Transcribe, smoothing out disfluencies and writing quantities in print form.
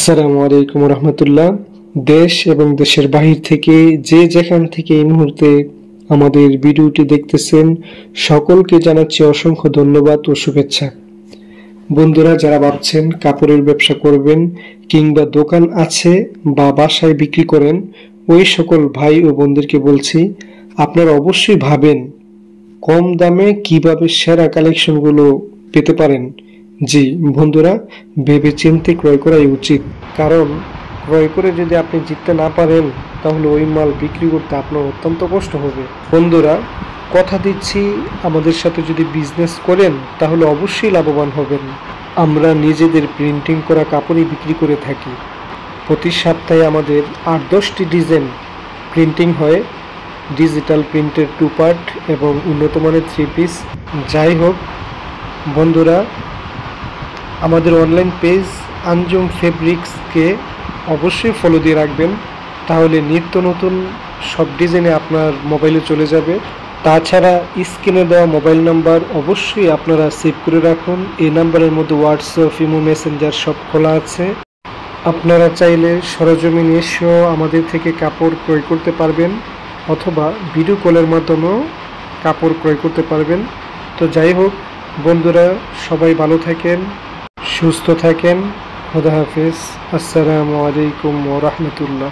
আসসালামু আলাইকুম রহমতুল্লাহ। দেশ এবং দেশের বাহির থেকে যে যেখান থেকে এই মুহূর্তে আমাদের ভিডিওটি দেখতেছেন, সকলকে জানাচ্ছি অসংখ্য ধন্যবাদ ও শুভেচ্ছা। বন্ধুরা, যারা ভাবছেন কাপড়ের ব্যবসা করবেন কিংবা দোকান আছে বা বাসায় বিক্রি করেন, ওই সকল ভাই ও বোনদেরকে বলছি, আপনারা অবশ্যই ভাবেন কম দামে কিভাবে সেরা কালেকশনগুলো পেতে পারেন। জি বন্ধুরা, ভেবে চিন্তে ক্রয় করাই উচিত, কারণ ক্রয় করে যদি আপনি জিততে না পারেন তাহলে ওই মাল বিক্রি করতে আপনার অত্যন্ত কষ্ট হবে। বন্ধুরা, কথা দিচ্ছি, আমাদের সাথে যদি বিজনেস করেন তাহলে অবশ্যই লাভবান হবেন। আমরা নিজেদের প্রিন্টিং করা কাপড়ই বিক্রি করে থাকি। প্রতি সপ্তাহে আমাদের 8-10টি ডিজাইন প্রিন্টিং হয়, ডিজিটাল প্রিন্টের 2 পার্ট এবং উন্নত মানের 3 পিস। যাই হোক বন্ধুরা, আমাদের অনলাইন পেজ আঞ্জুম ফেব্রিক্সকে অবশ্যই ফলো দিয়ে রাখবেন, তাহলে নিত্য নতুন সব ডিজাইনে আপনার মোবাইলে চলে যাবে। তাছাড়া স্ক্রিনে দেওয়া মোবাইল নাম্বার অবশ্যই আপনারা সেভ করে রাখুন। এই নাম্বারের মধ্যে হোয়াটসঅ্যাপ, ইমো, মেসেঞ্জার সব খোলা আছে। আপনারা চাইলে সরজমিনে এসেও আমাদের থেকে কাপড় ক্রয় করতে পারবেন, অথবা ভিডিও কলের মাধ্যমেও কাপড় ক্রয় করতে পারবেন। তো যাই হোক বন্ধুরা, সবাই ভালো থাকেন, সুস্থ থাকেন। খোদা হাফেজ। আসসালামু আলাইকুম ওয়া রাহমাতুল্লাহ।